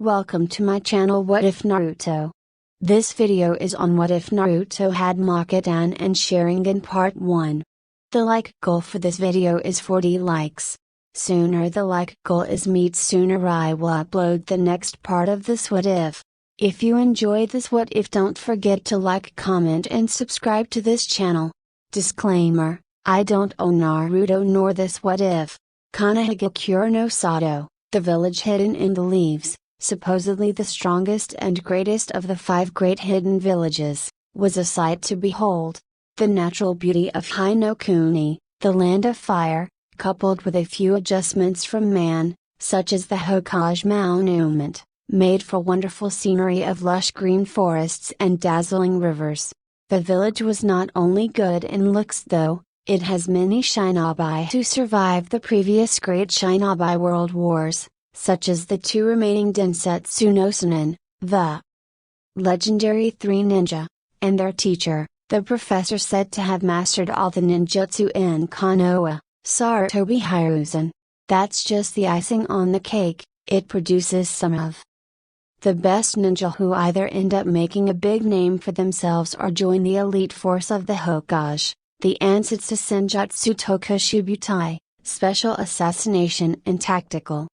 Welcome to my channel What If Naruto. This video is on what if Naruto had mokuton and sharingan part 1. The like goal for this video is 40 likes. Sooner the like goal is met, sooner I will upload the next part of this what if. If you enjoy this what if, don't forget to like, comment and subscribe to this channel. Disclaimer, I don't own Naruto nor this what if. Kanahagakure no Sato, the village hidden in the leaves, supposedly the strongest and greatest of the 5 great hidden villages, was a sight to behold. The natural beauty of Hinokuni, the land of fire, coupled with a few adjustments from man, such as the Hokage monument, made for wonderful scenery of lush green forests and dazzling rivers. The village was not only good in looks though, it has many shinobi who survived the previous great shinobi world wars, such as the 2 remaining densetsu no Sannin, the legendary 3 ninja, and their teacher, the professor said to have mastered all the ninjutsu in Konoha, Sarutobi Hiruzen. That's just the icing on the cake, it produces some of the best ninja who either end up making a big name for themselves or join the elite force of the Hokage, the Ansatsu Senjutsu Tokushibutai, Special Assassination and Tactical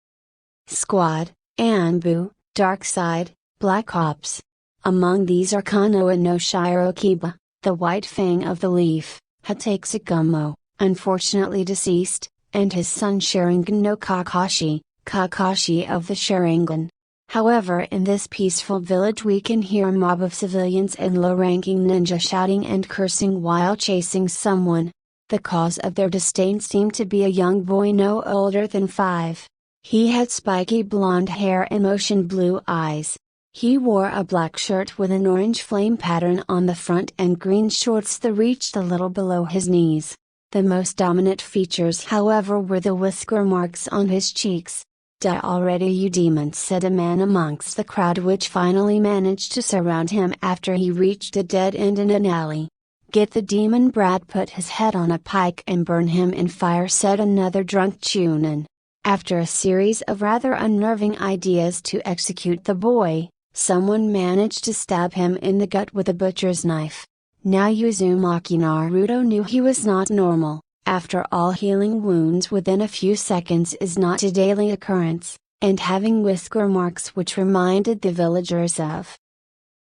Squad, Anbu, Dark Side, Black Ops. Among these are Konoha no Shirokiba, the White Fang of the Leaf, Hataksugumo, unfortunately deceased, and his son Sharingan no Kakashi, Kakashi of the Sharingan. However, in this peaceful village we can hear a mob of civilians and low-ranking ninja shouting and cursing while chasing someone. The cause of their disdain seemed to be a young boy no older than 5. He had spiky blonde hair and ocean blue eyes. He wore a black shirt with an orange flame pattern on the front and green shorts that reached a little below his knees. The most dominant features, however, were the whisker marks on his cheeks. "Die already, you demon," said a man amongst the crowd, which finally managed to surround him after he reached a dead end in an alley. "Get the demon brat, put his head on a pike and burn him in fire," said another drunk chunin. After a series of rather unnerving ideas to execute the boy, someone managed to stab him in the gut with a butcher's knife. Now Uzumaki Naruto knew he was not normal. After all, healing wounds within a few seconds is not a daily occurrence, and having whisker marks which reminded the villagers of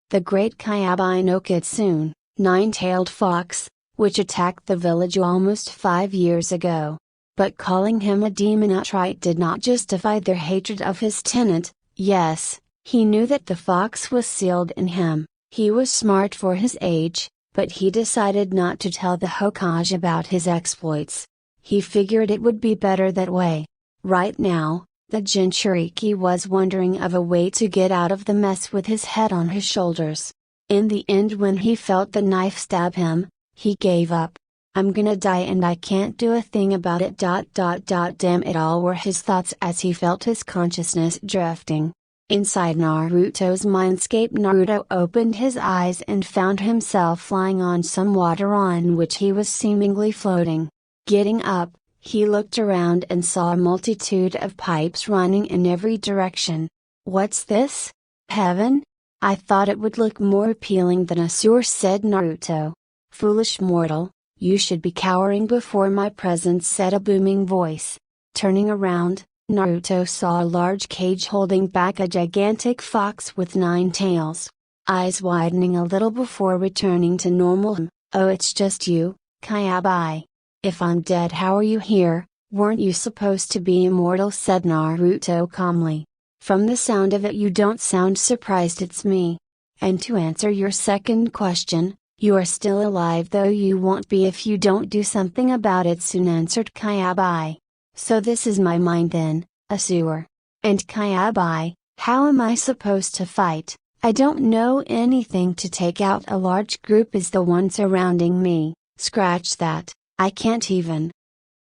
the great Kyabai no Kitsune, 9-tailed fox, which attacked the village almost 5 years ago. But calling him a demon outright did not justify their hatred of his tenant. Yes, he knew that the fox was sealed in him. He was smart for his age, but he decided not to tell the Hokage about his exploits. He figured it would be better that way. Right now, the Jinchuriki was wondering of a way to get out of the mess with his head on his shoulders. In the end, when he felt the knife stab him, he gave up. "I'm gonna die and I can't do a thing about it. Damn it all," were his thoughts as he felt his consciousness drifting. Inside Naruto's mindscape, Naruto opened his eyes and found himself lying on some water on which he was seemingly floating. Getting up, he looked around and saw a multitude of pipes running in every direction. "What's this? Heaven? I thought it would look more appealing than a sewer," said Naruto. "Foolish mortal, you should be cowering before my presence," said a booming voice. Turning around, Naruto saw a large cage holding back a gigantic fox with 9 tails. Eyes widening a little before returning to normal. "Oh, it's just you, Kyabai. If I'm dead, how are you here? Weren't you supposed to be immortal?" said Naruto calmly. "From the sound of it you don't sound surprised. It's me. And to answer your second question, you are still alive, though you won't be if you don't do something about it soon," answered Kyabai. "So this is my mind then, a sewer. And Kyabai, how am I supposed to fight? I don't know anything to take out a large group as the one surrounding me. Scratch that, I can't even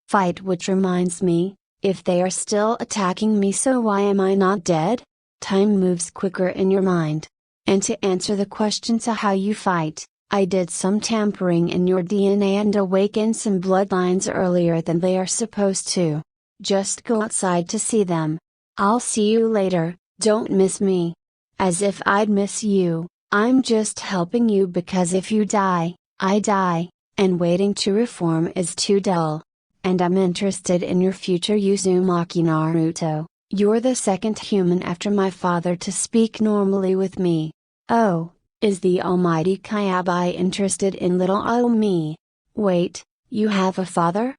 fight, which reminds me, if they are still attacking me, so why am I not dead? Time moves quicker in your mind. And to answer the question to how you fight, I did some tampering in your DNA and awakened some bloodlines earlier than they are supposed to. Just go outside to see them. I'll see you later, Don't miss me. As if I'd miss you, I'm just helping you because if you die, I die, and waiting to reform is too dull. And I'm interested in your future Uzumaki Naruto. You're the second human after my father to speak normally with me. Oh, is the almighty Kyabai interested in little old me? Wait, you have a father?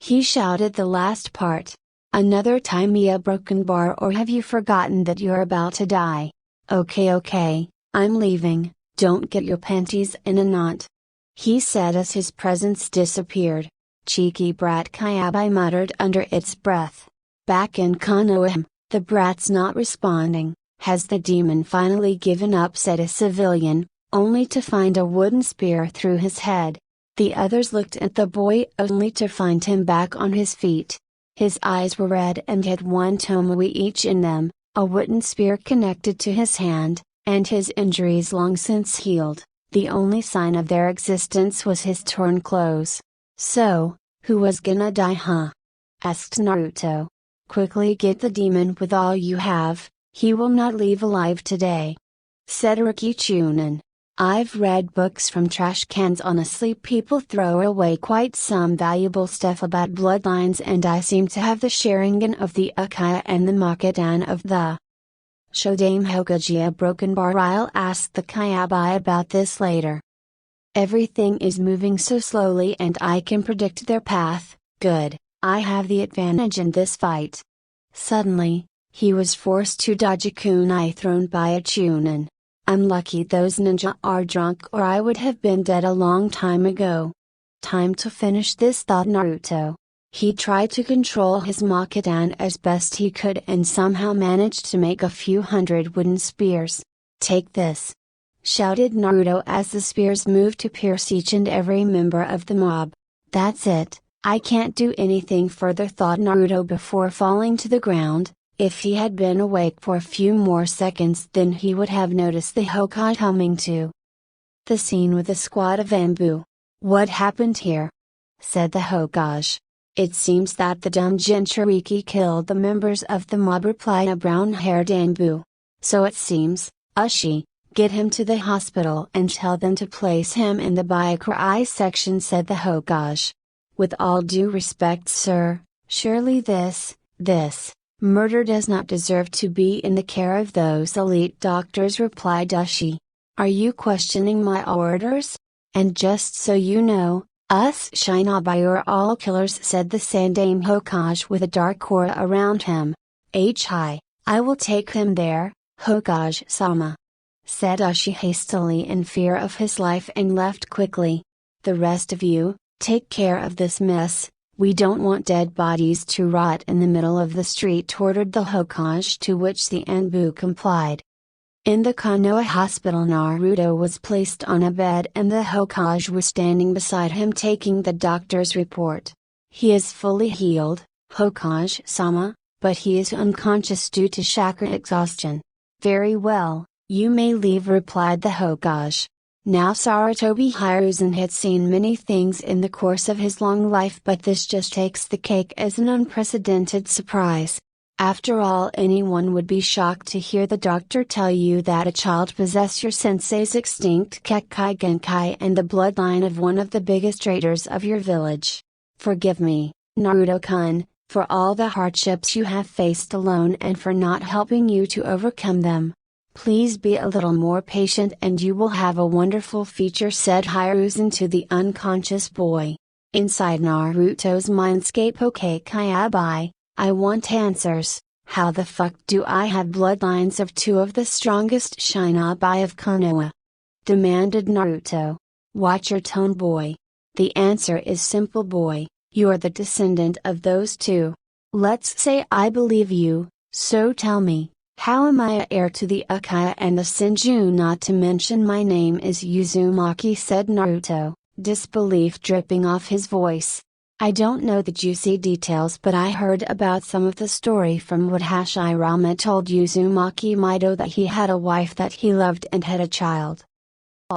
He shouted the last part. Another time me a broken bar, or have you forgotten that you're about to die? Okay, I'm leaving, don't get your panties in a knot. He said as his presence disappeared. Cheeky brat, Kyabai muttered under its breath. Back in Konoha, the brat's not responding. Has the demon finally given up, said a civilian, only to find a wooden spear through his head. The others looked at the boy only to find him back on his feet. His eyes were red and had one tomoe each in them, a wooden spear connected to his hand, and his injuries long since healed. The only sign of their existence was his torn clothes. So, who was gonna die, huh? Asked Naruto. Quickly get the demon with all you have, he will not leave alive today. Said Rikichunin. I've read books from trash cans honestly, people throw away quite some valuable stuff about bloodlines, and I seem to have the sharingan of the Uchiha and the mokuton of the Shodame Hokage. A broken bar. I'll ask the Kyabai about this later. Everything is moving so slowly and I can predict their path. Good, I have the advantage in this fight. Suddenly, he was forced to dodge a kunai thrown by a chunin. I'm lucky those ninja are drunk, or I would have been dead a long time ago. Time to finish this, thought Naruto. He tried to control his mokuton as best he could and somehow managed to make a few hundred wooden spears. Take this! Shouted Naruto as the spears moved to pierce each and every member of the mob. That's it, I can't do anything further, thought Naruto before falling to the ground. If he had been awake for a few more seconds, then he would have noticed the Hokage humming too. The scene with the squad of Anbu. What happened here? Said the Hokage. It seems that the dumb Jinchuriki killed the members of the mob, replied a brown-haired Anbu. So it seems. Ushi, get him to the hospital and tell them to place him in the Byakurai section, said the Hokage. With all due respect, sir, surely this murder does not deserve to be in the care of those elite doctors, replied Ushi. Are you questioning my orders? And just so you know, us Shinobi are all killers, said the Sandaime Hokage with a dark aura around him. I will take him there, Hokage-sama. Said Ushi hastily in fear of his life and left quickly. The rest of you, take care of this mess. We don't want dead bodies to rot in the middle of the street, ordered the Hokage, to which the Anbu complied. In the Konoha hospital, Naruto was placed on a bed and the Hokage was standing beside him taking the doctor's report. He is fully healed, Hokage-sama, but he is unconscious due to chakra exhaustion. Very well, you may leave, replied the Hokage. Now Sarutobi Hiruzen had seen many things in the course of his long life, but this just takes the cake as an unprecedented surprise. After all, anyone would be shocked to hear the doctor tell you that a child possessed your sensei's extinct Kekkai Genkai and the bloodline of one of the biggest raiders of your village. Forgive me, Naruto-kun, for all the hardships you have faced alone and for not helping you to overcome them. Please be a little more patient and you will have a wonderful future, said Hiruzen to the unconscious boy. Inside Naruto's mindscape. Okay, Kyabai, I want answers. How the fuck do I have bloodlines of two of the strongest Shinobi of Konoha? Demanded Naruto. Watch your tone, boy. The answer is simple, boy. You're the descendant of those two. Let's say I believe you, so tell me. How am I a heir to the Uchiha and the Senju? Not to mention my name is Uzumaki, said Naruto, disbelief dripping off his voice. I don't know the juicy details, but I heard about some of the story from what Hashirama told Uzumaki Mito, that he had a wife that he loved and had a child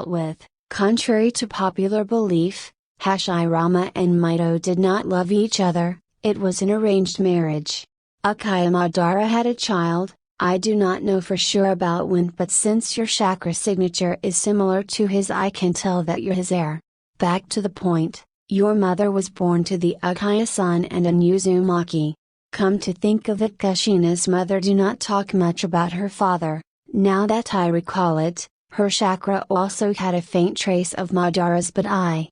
with. Contrary to popular belief, Hashirama and Mito did not love each other, it was an arranged marriage. Uchiha Madara had a child, I do not know for sure about when, but since your chakra signature is similar to his, I can tell that you're his heir. Back to the point, your mother was born to the Ukaya sun and an Uzumaki. Come to think of it, Kushina's mother do not talk much about her father. Now that I recall it, her chakra also had a faint trace of Madara's, but I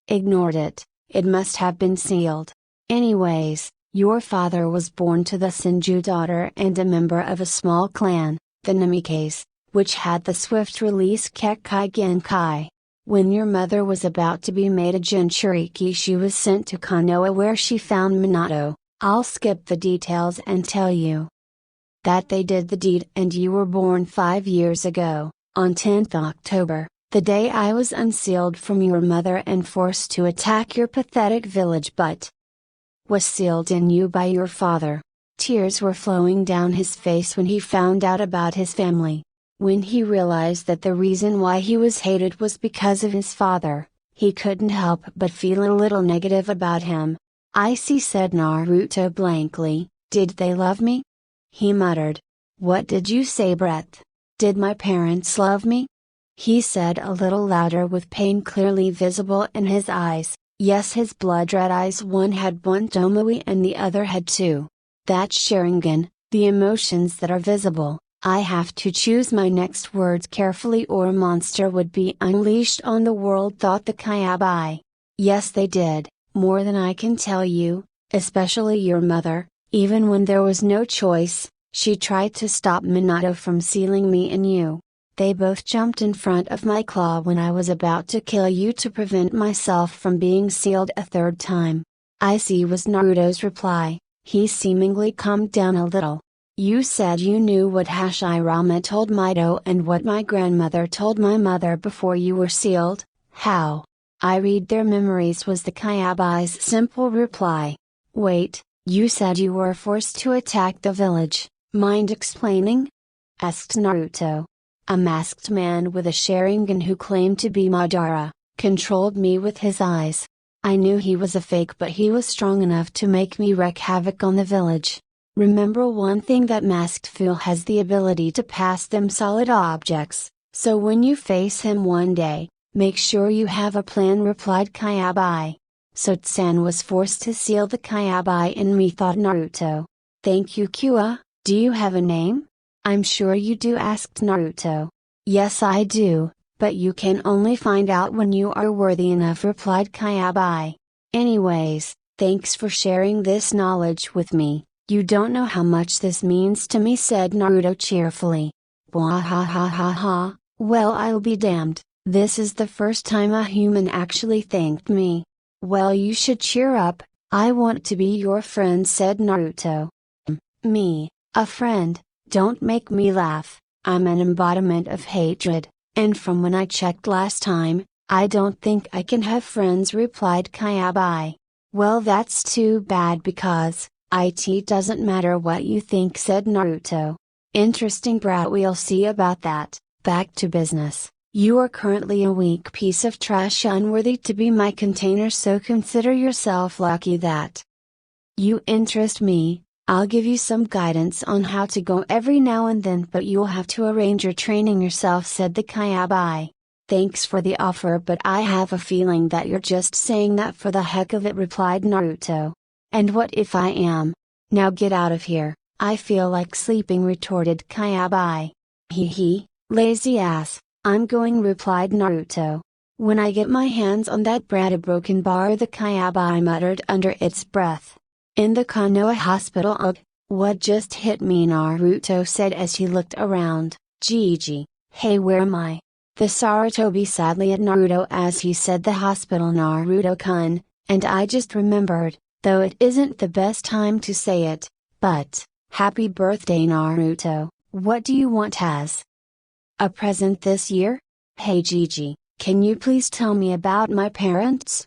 ignored it. It must have been sealed. Anyways, your father was born to the Senju daughter and a member of a small clan, the Namikes, which had the swift release Kekkai Genkai. When your mother was about to be made a Jinchuriki, she was sent to Konoha where she found Minato. I'll skip the details and tell you that they did the deed and you were born 5 years ago, on 10th October, the day I was unsealed from your mother and forced to attack your pathetic village, but was sealed in you by your father. Tears were flowing down his face when he found out about his family. When he realized that the reason why he was hated was because of his father, he couldn't help but feel a little negative about him. I see, said Naruto blankly. Did they love me? He muttered. What did you say, Brett? Did my parents love me? He said a little louder with pain clearly visible in his eyes. Yes, his blood-red eyes, one had one Tomoe and the other had two. That's Sharingan, the emotions that are visible. I have to choose my next words carefully or a monster would be unleashed on the world, thought the Kyabai. Yes, they did, more than I can tell you, especially your mother. Even when there was no choice, she tried to stop Minato from sealing me and you. They both jumped in front of my claw when I was about to kill you to prevent myself from being sealed a third time. I see, was Naruto's reply. He seemingly calmed down a little. You said you knew what Hashirama told Mito and what my grandmother told my mother before you were sealed. How? I read their memories, was the Kyabai's simple reply. Wait, you said you were forced to attack the village. Mind explaining? Asked Naruto. A masked man with a Sharingan who claimed to be Madara, controlled me with his eyes. I knew he was a fake, but he was strong enough to make me wreak havoc on the village. Remember one thing, that masked fool has the ability to pass them solid objects, so when you face him one day, make sure you have a plan, replied Kyabai. So Tsan was forced to seal the Kyabai in me, thought Naruto. Thank you, Kua. Do you have a name? I'm sure you do, asked Naruto. Yes, I do, but you can only find out when you are worthy enough, replied Kyabai. Anyways, thanks for sharing this knowledge with me. You don't know how much this means to me, said Naruto cheerfully. Wahahaha, well, I'll be damned, this is the first time a human actually thanked me. Well, you should cheer up, I want to be your friend, said Naruto. Me, a friend? Don't make me laugh, I'm an embodiment of hatred, and from when I checked last time, I don't think I can have friends, replied Kyabai. Well, that's too bad because it doesn't matter what you think, said Naruto. Interesting, brat, we'll see about that. Back to business. You are currently a weak piece of trash, unworthy to be my container, so consider yourself lucky that you interest me. I'll give you some guidance on how to go every now and then, but you'll have to arrange your training yourself, said the Kyabai. Thanks for the offer, but I have a feeling that you're just saying that for the heck of it, replied Naruto. And what if I am? Now get out of here, I feel like sleeping, retorted Kyabai. Hee, lazy ass, I'm going, replied Naruto. When I get my hands on that brat, a broken bar, the Kyabai muttered under its breath. In the Konoha hospital. Ugh, what just hit me? Naruto said as he looked around. Gigi, hey, where am I? The Sarutobi sadly at Naruto as he said the hospital, Naruto-kun, and I just remembered, though it isn't the best time to say it, but, happy birthday, Naruto. What do you want as a present this year? Hey Gigi, can you please tell me about my parents?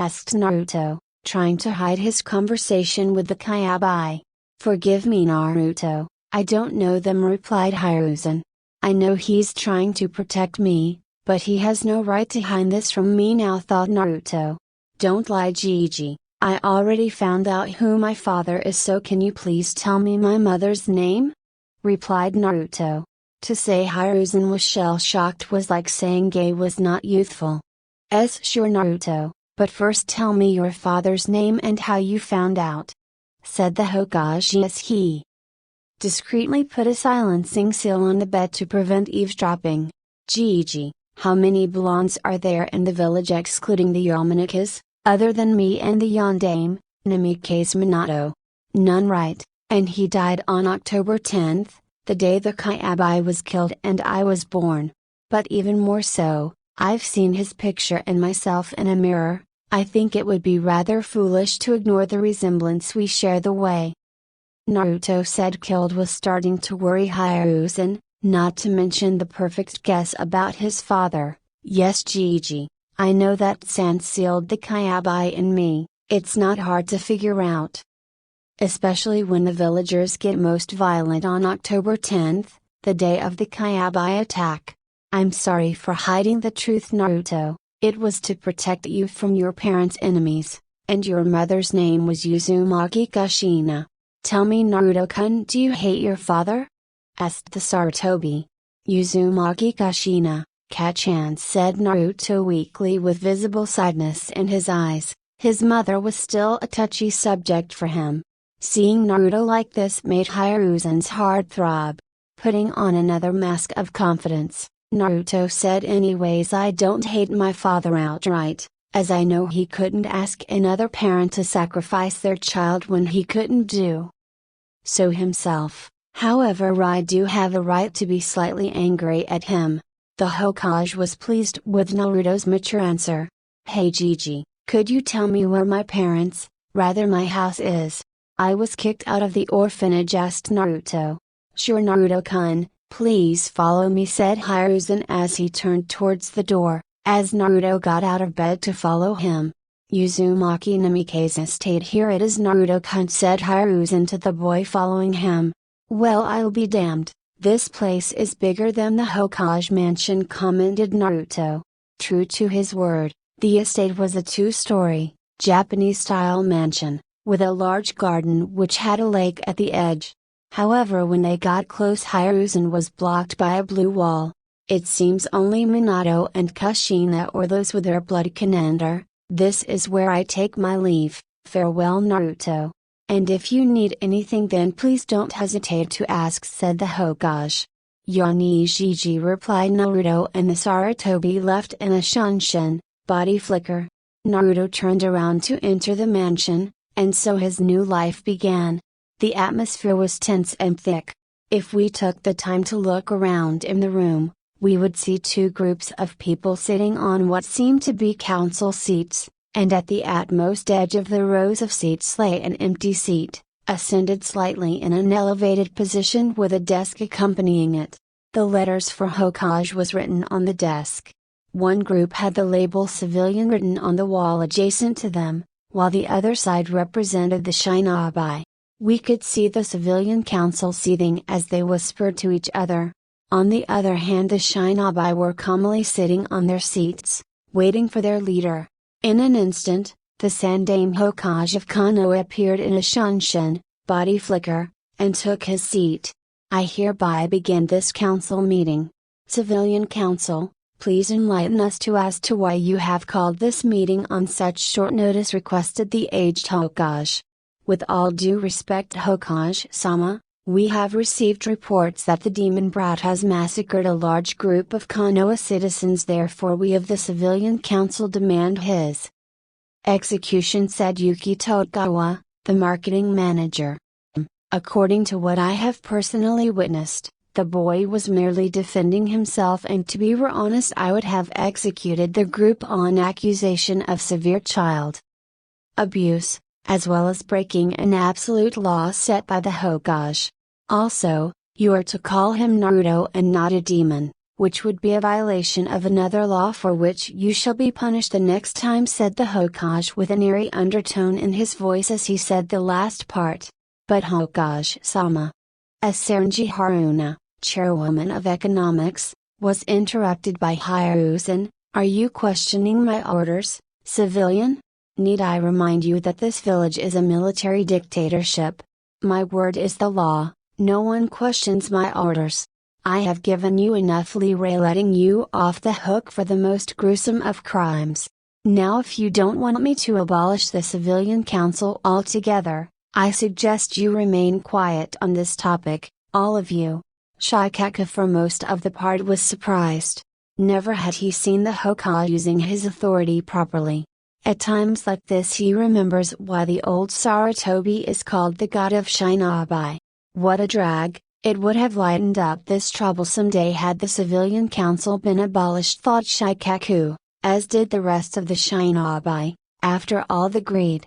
Asked Naruto, trying to hide his conversation with the Kyabai. Forgive me, Naruto, I don't know them, replied Hiruzen. I know he's trying to protect me, but he has no right to hide this from me now, thought Naruto. Don't lie, Gigi, I already found out who my father is, so can you please tell me my mother's name? replied Naruto. To say Hiruzen was shell-shocked was like saying gay was not youthful. Sure Naruto, but first tell me your father's name and how you found out, said the Hokage as he discreetly put a silencing seal on the bed to prevent eavesdropping. Gigi, how many blondes are there in the village excluding the Yamanakas, other than me and the Yondaime, Namikaze Minato? None, right, and he died on October 10th, the day the Kyabai was killed and I was born. But even more so, I've seen his picture and myself in a mirror. I think it would be rather foolish to ignore the resemblance we share the way Naruto said killed was starting to worry Hiruzen, not to mention the perfect guess about his father. Yes Gigi, I know that San sealed the Kyabai in me, it's not hard to figure out. Especially when the villagers get most violent on October 10th, the day of the Kyabai attack. I'm sorry for hiding the truth Naruto, it was to protect you from your parents' enemies, and your mother's name was Uzumaki Kushina. Tell me Naruto-kun, do you hate your father? Asked the Sarutobi. Uzumaki Kushina, Kachan, said Naruto weakly with visible sadness in his eyes. His mother was still a touchy subject for him. Seeing Naruto like this made Hiruzen's heart throb. Putting on another mask of confidence, Naruto said, anyways, I don't hate my father outright, as I know he couldn't ask another parent to sacrifice their child when he couldn't do so himself. However, I do have a right to be slightly angry at him. The Hokage was pleased with Naruto's mature answer. Hey Gigi, could you tell me where my parents, rather my house is? I was kicked out of the orphanage, asked Naruto. Sure Naruto-kun, please follow me, said Hiruzen as he turned towards the door. As Naruto got out of bed to follow him, Uzumaki Namikaze stayed here. It is Naruto-kun, said Hiruzen to the boy following him. Well, I'll be damned, this place is bigger than the Hokage mansion, commented Naruto. True to his word, the estate was a two-story, Japanese-style mansion, with a large garden which had a lake at the edge. However, when they got close, Hiruzen was blocked by a blue wall. It seems only Minato and Kushina or those with their blood can enter. This is where I take my leave. Farewell Naruto. And if you need anything then please don't hesitate to ask, said the Hokage. Yani Gigi, replied Naruto, and the Sarutobi left in a shunshin, body flicker. Naruto turned around to enter the mansion, and so his new life began. The atmosphere was tense and thick. If we took the time to look around in the room, we would see two groups of people sitting on what seemed to be council seats, and at the utmost edge of the rows of seats lay an empty seat, ascended slightly in an elevated position with a desk accompanying it. The letters for Hokage was written on the desk. One group had the label civilian written on the wall adjacent to them, while the other side represented the Shinobi. We could see the civilian council seething as they whispered to each other. On the other hand, the Shinobi were calmly sitting on their seats, waiting for their leader. In an instant, the Sandaime Hokage of Konoha appeared in a shunshin, body flicker, and took his seat. I hereby begin this council meeting. Civilian Council, please enlighten us as to why you have called this meeting on such short notice, requested the aged Hokage. With all due respect, Hokage-sama, we have received reports that the demon brat has massacred a large group of Konoha citizens, therefore we of the Civilian Council demand his execution, said Yuki Togawa, the marketing manager. According to what I have personally witnessed, the boy was merely defending himself, and to be honest, I would have executed the group on accusation of severe child abuse, as well as breaking an absolute law set by the Hokage. Also, you are to call him Naruto and not a demon, which would be a violation of another law for which you shall be punished the next time, said the Hokage with an eerie undertone in his voice as he said the last part. But Hokage-sama, as Saranji Haruna, chairwoman of economics, was interrupted by Hiruzen, are you questioning my orders, civilian? Need I remind you that this village is a military dictatorship? My word is the law. No one questions my orders. I have given you enough leeway letting you off the hook for the most gruesome of crimes. Now if you don't want me to abolish the civilian council altogether, I suggest you remain quiet on this topic, all of you." Shikaku for most of the part was surprised. Never had he seen the Hokage using his authority properly. At times like this he remembers why the old Sarutobi is called the god of shinobi. What a drag, it would have lightened up this troublesome day had the civilian council been abolished, thought Shikaku, as did the rest of the shinobi. After all, the greed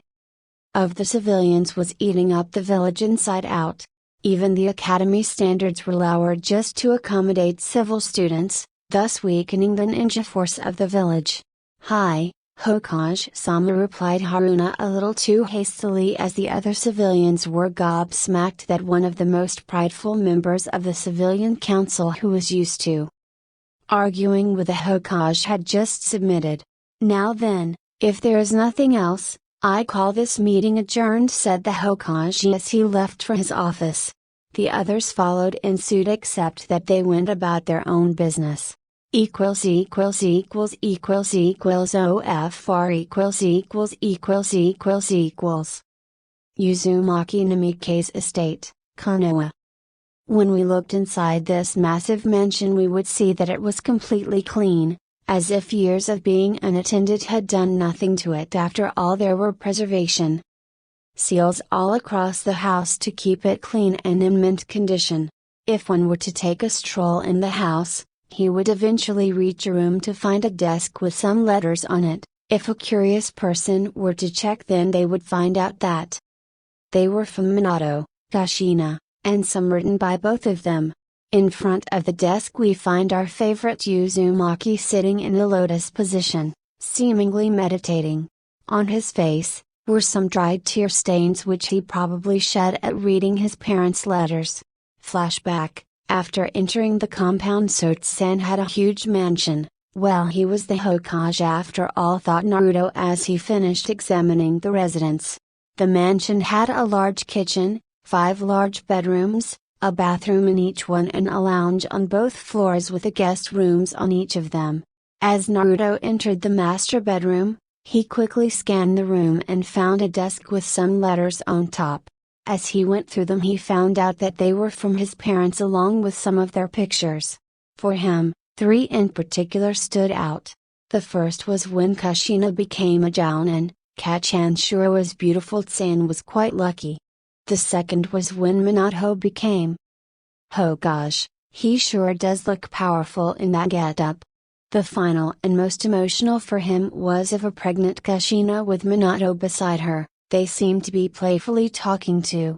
of the civilians was eating up the village inside out. Even the academy standards were lowered just to accommodate civil students, thus weakening the ninja force of the village. "Hi, Hokage-sama," replied Haruna a little too hastily, as the other civilians were gobsmacked that one of the most prideful members of the civilian council, who was used to arguing with the Hokage, had just submitted. "Now then, if there is nothing else, I call this meeting adjourned," said the Hokage as he left for his office. The others followed in suit, except that they went about their own business. OFR Uzumaki Namike's estate, Konoha. When we looked inside this massive mansion, we would see that it was completely clean, as if years of being unattended had done nothing to it. After all, there were preservation seals all across the house to keep it clean and in mint condition. If one were to take a stroll in the house, he would eventually reach a room to find a desk with some letters on it. If a curious person were to check, then they would find out that they were from Minato, Kushina, and some written by both of them. In front of the desk we find our favorite Uzumaki sitting in a lotus position, seemingly meditating. On his face were some dried tear stains which he probably shed at reading his parents' letters. Flashback: after entering the compound, Sotsu-san had a huge mansion. Well, he was the Hokage after all, thought Naruto as he finished examining the residence. The mansion had a large kitchen, 5 large bedrooms, a bathroom in each one, and a lounge on both floors with the guest rooms on each of them. As Naruto entered the master bedroom, he quickly scanned the room and found a desk with some letters on top. As he went through them, he found out that they were from his parents along with some of their pictures. For him, 3 in particular stood out. The first was when Kushina became a Jounin. Kachan sure was beautiful. Tsan was quite lucky. The second was when Minato became Hokage. He sure does look powerful in that getup. The final and most emotional for him was of a pregnant Kushina with Minato beside her. They seemed to be playfully talking to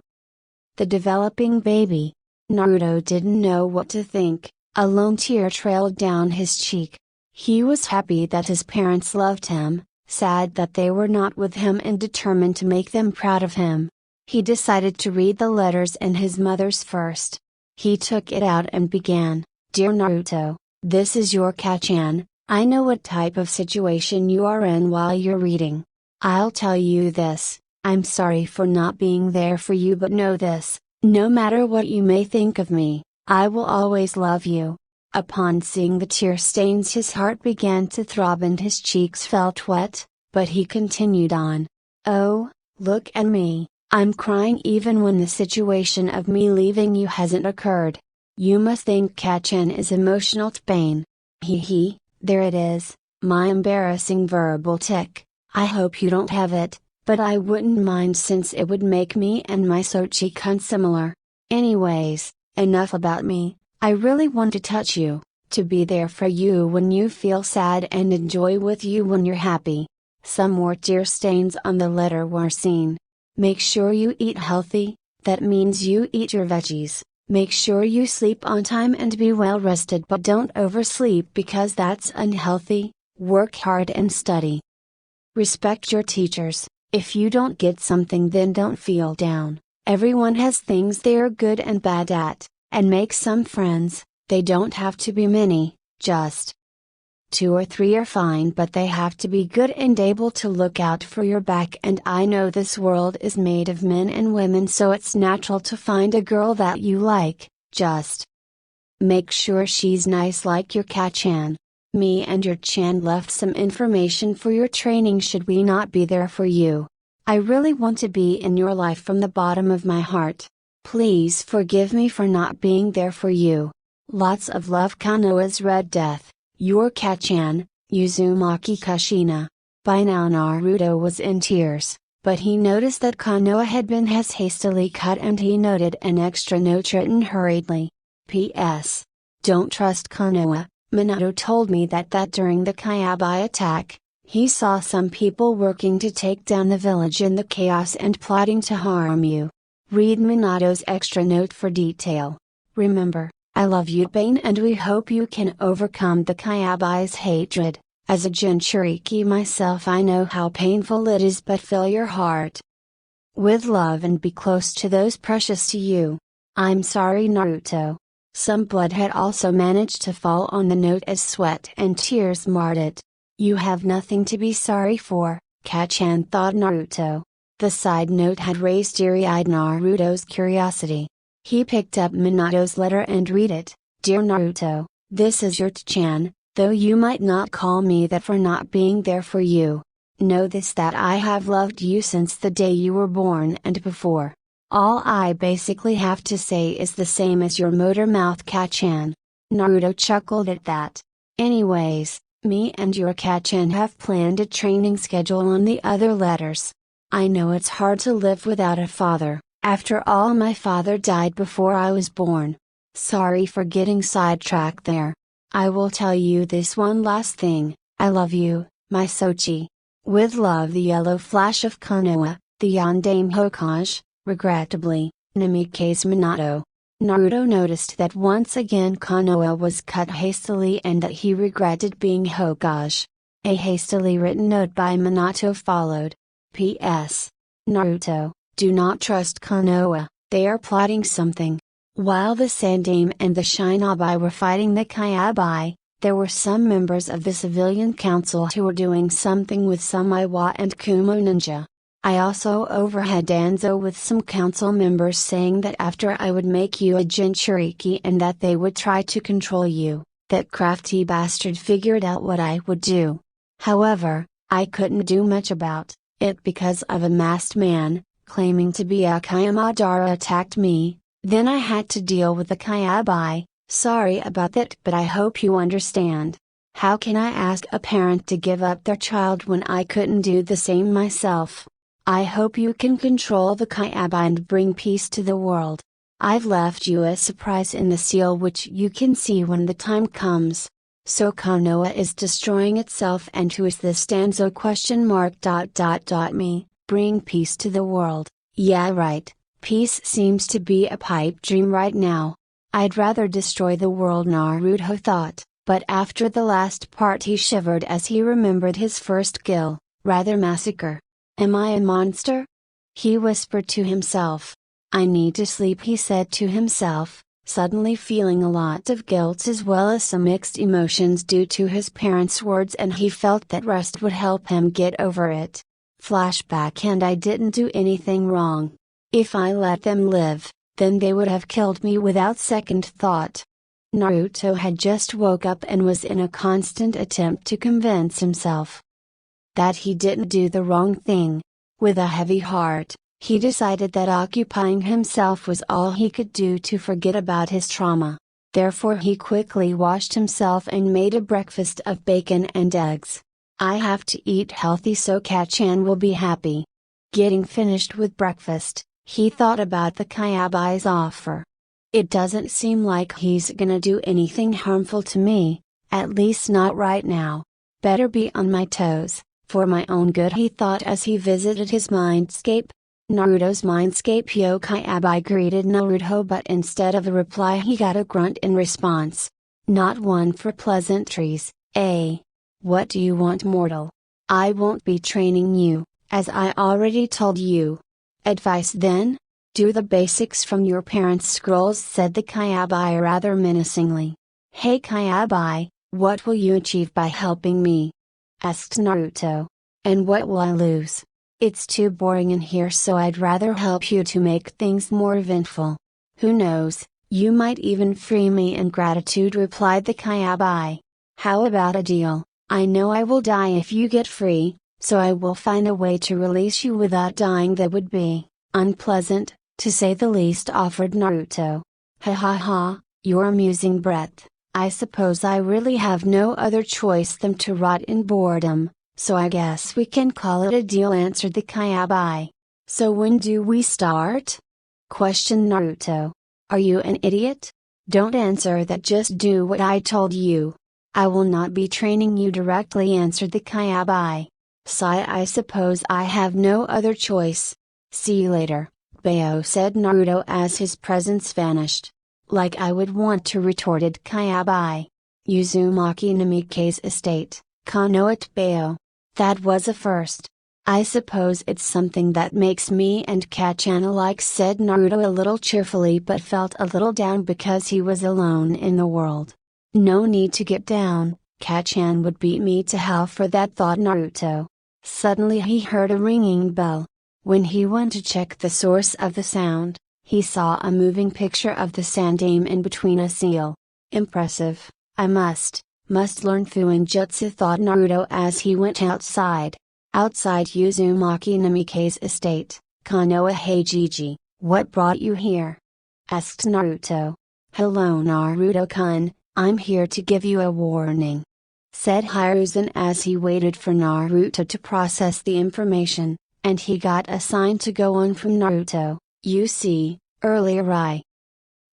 the developing baby. Naruto didn't know what to think. A lone tear trailed down his cheek. He was happy that his parents loved him, sad that they were not with him, and determined to make them proud of him. He decided to read the letters in his mother's first. He took it out and began, "Dear Naruto, this is your Kachan. I know what type of situation you are in while you're reading. I'll tell you this, I'm sorry for not being there for you, but know this, no matter what you may think of me, I will always love you." Upon seeing the tear stains, his heart began to throb and his cheeks felt wet, but he continued on. "Oh, look at me, I'm crying even when the situation of me leaving you hasn't occurred. You must think Kachan is emotional pain. Hee, there it is, my embarrassing verbal tic. I hope you don't have it, but I wouldn't mind since it would make me and my Sochi-kun similar. Anyways, enough about me. I really want to touch you, to be there for you when you feel sad and enjoy with you when you're happy." Some more tear stains on the letter were seen. "Make sure you eat healthy, that means you eat your veggies. Make sure you sleep on time and be well rested, but don't oversleep because that's unhealthy. Work hard and study. Respect your teachers. If you don't get something, then don't feel down. Everyone has things they are good and bad at. And make some friends, they don't have to be many, just 2 or 3 are fine, but they have to be good and able to look out for your back. And I know this world is made of men and women, so it's natural to find a girl that you like. Just make sure she's nice like your Kat-chan. Me and your Chan left some information for your training should we not be there for you. I really want to be in your life from the bottom of my heart. Please forgive me for not being there for you. Lots of love, Konoha's Red Death, your Kat-chan, Uzumaki Kushina. By now Naruto was in tears, but he noticed that Konoha had been hastily cut and he noted an extra note written hurriedly. P.S. Don't trust Konoha. Minato told me that during the Kyabai attack, he saw some people working to take down the village in the chaos and plotting to harm you. Read Minato's extra note for detail. Remember, I love you Bane, and we hope you can overcome the Kyabai's hatred. As a Jinchuriki myself, I know how painful it is, but fill your heart with love and be close to those precious to you. I'm sorry Naruto. Some blood had also managed to fall on the note as sweat and tears marred it. You have nothing to be sorry for, Kat-chan thought Naruto. The side note had raised teary-eyed Naruto's curiosity. He picked up Minato's letter and read it. Dear Naruto, this is your Chan, though you might not call me that for not being there for you. Know this, that I have loved you since the day you were born and before. All I basically have to say is the same as your motor mouth Kat-chan. Naruto chuckled at that. Anyways, me and your Kat-chan have planned a training schedule on the other letters. I know it's hard to live without a father, after all my father died before I was born. Sorry for getting sidetracked there. I will tell you this one last thing, I love you, my Sochi. With love, the yellow flash of Konoha, the Yondaime Hokage. Regrettably, Namikaze Minato. Naruto noticed that once again Konoha was cut hastily and that he regretted being Hokage. A hastily written note by Minato followed. P.S. Naruto, do not trust Konoha, they are plotting something. While the Sandaime and the Shinobi were fighting the Kyabai, there were some members of the civilian council who were doing something with some Iwa and Kumo ninja. I also overheard Danzo with some council members saying that after I would make you a Jinchuriki and that they would try to control you. That crafty bastard figured out what I would do. However, I couldn't do much about it because of a masked man, claiming to be Akayamadara, attacked me. Then I had to deal with the Kyabai. Sorry about that, but I hope you understand. How can I ask a parent to give up their child when I couldn't do the same myself? I hope you can control the Kyabai and bring peace to the world. I've left you a surprise in the seal which you can see when the time comes. So Konoha is destroying itself, and who is this Danzo ? Me, bring peace to the world. Yeah right, peace seems to be a pipe dream right now. I'd rather destroy the world, Naruto thought, but after the last part he shivered as he remembered his first kill, rather massacre. Am I a monster? He whispered to himself. I need to sleep, he said to himself, suddenly feeling a lot of guilt as well as some mixed emotions due to his parents' words, and he felt that rest would help him get over it. Flashback: and I didn't do anything wrong. If I let them live, then they would have killed me without second thought. Naruto had just woke up and was in a constant attempt to convince himself that he didn't do the wrong thing. With a heavy heart, he decided that occupying himself was all he could do to forget about his trauma. Therefore he quickly washed himself and made a breakfast of bacon and eggs. I have to eat healthy so Kat-chan will be happy. Getting finished with breakfast, he thought about the Kyabai's offer. It doesn't seem like he's gonna do anything harmful to me, at least not right now. Better be on my toes, for my own good, he thought as he visited his mindscape. Naruto's mindscape Kyabai greeted Naruto, but instead of a reply he got a grunt in response. Not one for pleasantries, eh? What do you want, mortal? I won't be training you, as I already told you. Advice then? Do the basics from your parents' scrolls, said the Kyabai rather menacingly. Hey Kyabai, What will you achieve by helping me? Asked Naruto. And what will I lose? It's too boring in here, so I'd rather help you to make things more eventful. Who knows, you might even free me in gratitude, replied the Kyuubi. How about a deal? I know I will die if you get free, so I will find a way to release you without dying. That would be unpleasant, to say the least, offered Naruto. Ha ha ha, your amusing breath. I suppose I really have no other choice than to rot in boredom, so I guess we can call it a deal, answered the Kyuubi. So when do we start? Questioned Naruto. Are you an idiot? Don't answer that, just do what I told you. I will not be training you directly, answered the Kyuubi. Sigh, I suppose I have no other choice. See you later, Bayo, said Naruto as his presence vanished. Like I would want to, retorted Kyuubi. Uzumaki Namike's estate, Konoha Bayo. That was a first. I suppose it's something that makes me and Kachan alike, said Naruto a little cheerfully, but felt a little down because he was alone in the world. No need to get down, Kachan would beat me to hell for that, thought Naruto. Suddenly he heard a ringing bell. When he went to check the source of the sound, he saw a moving picture of the Sandaime in between a seal. Impressive, I must learn Fuinjutsu, thought Naruto as he went outside. Outside Uzumaki Namike's estate, Konoha Heijiji, what brought you here? Asked Naruto. Hello Naruto-kun, I'm here to give you a warning, said Hiruzen as he waited for Naruto to process the information, and he got a sign to go on from Naruto. You see, earlier I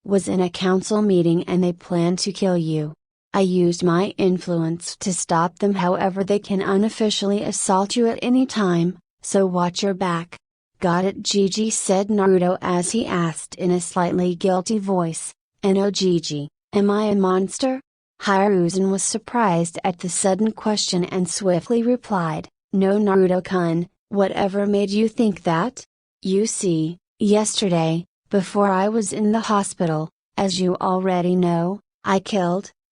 was in a council meeting and they planned to kill you. I used my influence to stop them, however they can unofficially assault you at any time, so watch your back. Got it, Gigi, said Naruto as he asked in a slightly guilty voice. And oh Gigi, am I a monster? Hiruzen was surprised at the sudden question and swiftly replied, no Naruto-kun, whatever made you think that? You see, yesterday, before I was in the hospital, as you already know, I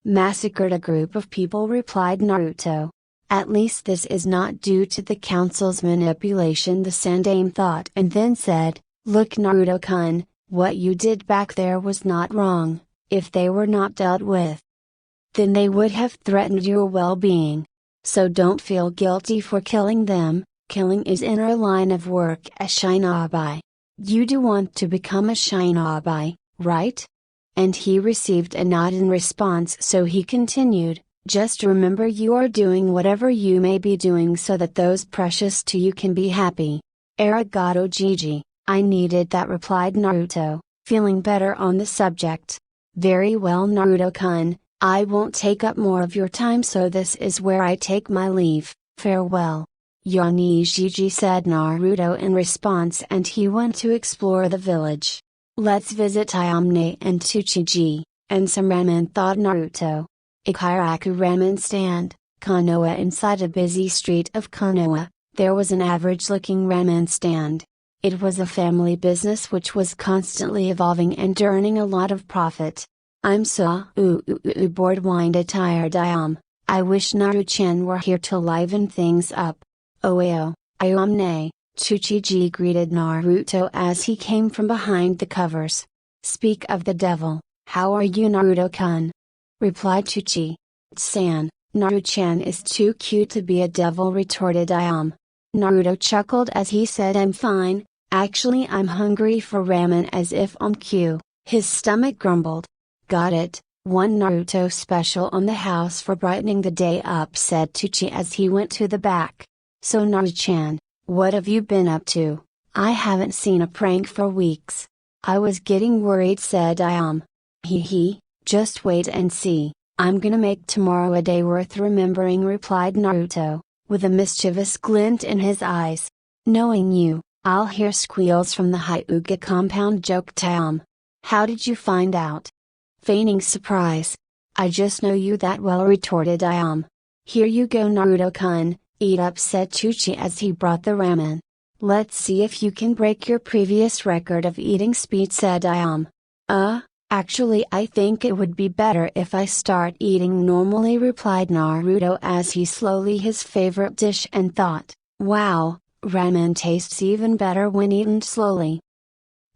massacred a group of people, replied Naruto. At least this is not due to the council's manipulation, the Sandaime thought, and then said, look Naruto-kun, what you did back there was not wrong. If they were not dealt with, then they would have threatened your well-being. So don't feel guilty for killing them. Killing is in our line of work as shinobi. You do want to become a shinobi, right? And he received a nod in response, so he continued, just remember you are doing whatever you may be doing so that those precious to you can be happy. Arigato Gigi, I needed that, replied Naruto, feeling better on the subject. Very well Naruto-kun, I won't take up more of your time, so this is where I take my leave. Farewell. Yani Gigi, said Naruto in response, and he went to explore the village. Let's visit Ayamne and Tsuchiji, and some ramen, thought Naruto. Ikiraku ramen stand, Konoha. Inside a busy street of Konoha, there was an average-looking ramen stand. It was a family business which was constantly evolving and earning a lot of profit. I'm so bored, whined a tired Ayam. I wish Naru-chan were here to liven things up. Oeo, Ayamne, Tsuchiji greeted Naruto as he came from behind the covers. Speak of the devil, how are you Naruto-kun? Replied Tsuchi-san, Naru-chan is too cute to be a devil, retorted Ayam. Naruto chuckled as he said, I'm fine, actually I'm hungry for ramen, as if on cue. His stomach grumbled. Got it, one Naruto special on the house for brightening the day up, said Tsuchi as he went to the back. So Naru-chan, what have you been up to? I haven't seen a prank for weeks. I was getting worried, said Ayam. Hee, just wait and see, I'm gonna make tomorrow a day worth remembering, replied Naruto, with a mischievous glint in his eyes. Knowing you, I'll hear squeals from the Hyuga compound, joked Ayam. How did you find out? Feigning surprise. I just know you that well, retorted Ayam. Here you go Naruto-kun, eat up, said Tsuchi as he brought the ramen. Let's see if you can break your previous record of eating speed, said Ayam. Actually, I think it would be better if I start eating normally, replied Naruto as he slowly his favorite dish and thought, wow, ramen tastes even better when eaten slowly.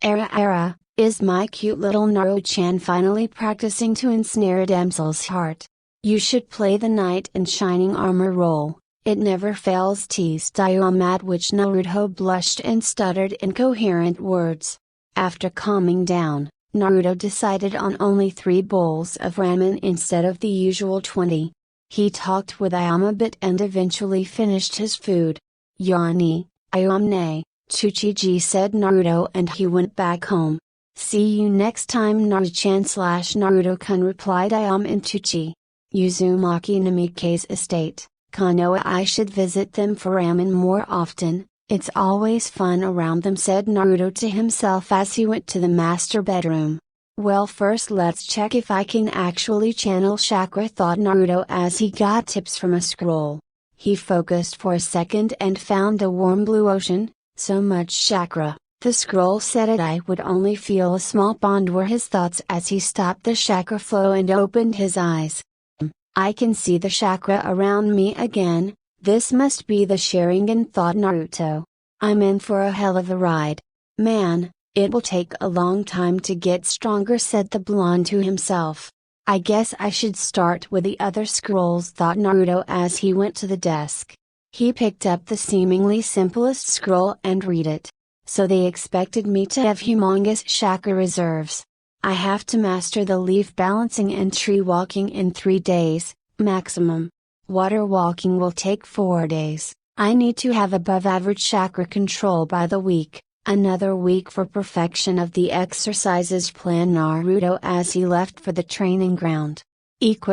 Era, is my cute little Naruto-chan finally practicing to ensnare a damsel's heart. You should play the knight in shining armor role, it never fails, teased Ayame, at which Naruto blushed and stuttered incoherent words. After calming down, Naruto decided on only 3 bowls of ramen instead of the usual 20. He talked with Ayame a bit and eventually finished his food. Yani, Ayame, Chuchiji, said Naruto, and he went back home. See you next time, Naruto-chan / Naruto-kun, replied Ayame and Chuchi. Uzumaki Namike's estate, Konoha. I should visit them for ramen more often, it's always fun around them, said Naruto to himself as he went to the master bedroom. Well, first let's check if I can actually channel chakra, thought Naruto as he got tips from a scroll. He focused for a second and found a warm blue ocean, so much chakra. The scroll said it I would only feel a small pond, were his thoughts as he stopped the chakra flow and opened his eyes. I can see the chakra around me again, this must be the sharingan, thought Naruto. I'm in for a hell of a ride. Man, it will take a long time to get stronger, said the blonde to himself. I guess I should start with the other scrolls, thought Naruto as he went to the desk. He picked up the seemingly simplest scroll and read it. So they expected me to have humongous chakra reserves. I have to master the leaf balancing and tree walking in 3 days, maximum. Water walking will take 4 days. I need to have above average chakra control by the week, another week for perfection of the exercises, planned Naruto as he left for the training ground. OFR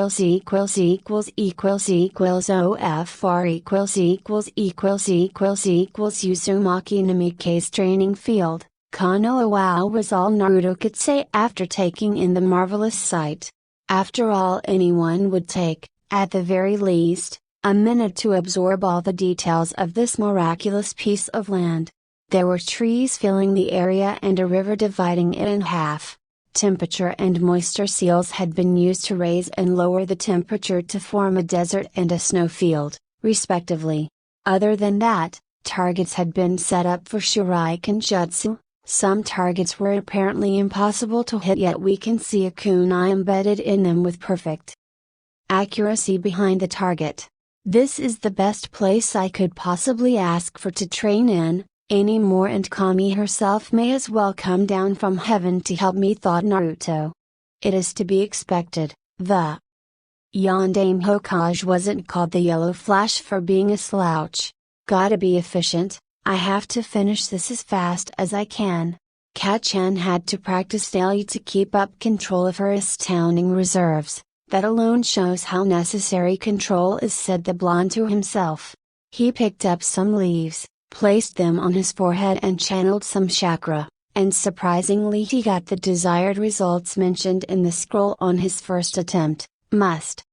Uzumaki Namike's training field, Konoha. Wow was all Naruto could say after taking in the marvelous sight. After all, anyone would take, at the very least, a minute to absorb all the details of this miraculous piece of land. There were trees filling the area and a river dividing it in half. Temperature and moisture seals had been used to raise and lower the temperature to form a desert and a snowfield, respectively. Other than that, targets had been set up for shuriken jutsu. Some targets were apparently impossible to hit, yet we can see a kunai embedded in them with perfect accuracy behind the target. This is the best place I could possibly ask for to train in, any more, and Kami herself may as well come down from heaven to help me, thought Naruto. It is to be expected, the Yondaime Hokage wasn't called the Yellow Flash for being a slouch. Gotta be efficient, I have to finish this as fast as I can. Kat-chan had to practice daily to keep up control of her astounding reserves. That alone shows how necessary control is, said the blonde to himself. He picked up some leaves, placed them on his forehead and channeled some chakra, and surprisingly he got the desired results mentioned in the scroll on his first attempt. Must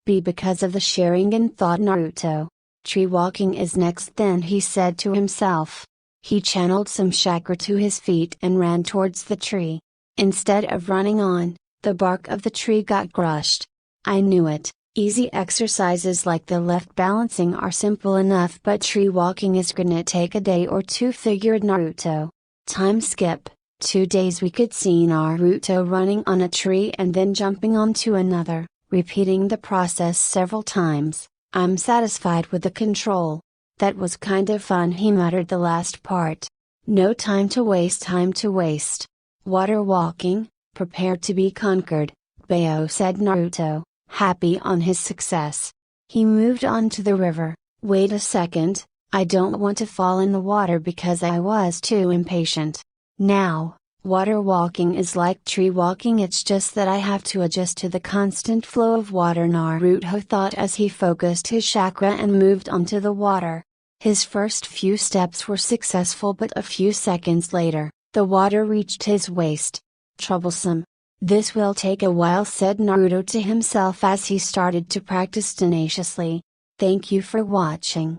be because of the sharingan, thought Naruto. Tree walking is next then, he said to himself. He channeled some chakra to his feet and ran towards the tree. Instead of running on, the bark of the tree got crushed. I knew it. Easy exercises like the left balancing are simple enough, but tree walking is gonna take a day or 2, figured Naruto. Time skip, 2 days we could see Naruto running on a tree and then jumping onto another, repeating the process several times. I'm satisfied with the control. That was kind of fun, he muttered the last part. No time to waste, time to waste. Water walking, prepare to be conquered, Bayo, said Naruto, happy on his success. He moved on to the river. Wait a second, I don't want to fall in the water because I was too impatient. Now, water walking is like tree walking, it's just that I have to adjust to the constant flow of water, Naruto thought as he focused his chakra and moved onto the water. His first few steps were successful, but a few seconds later, the water reached his waist. Troublesome. This will take a while, said Naruto to himself as he started to practice tenaciously. Thank you for watching.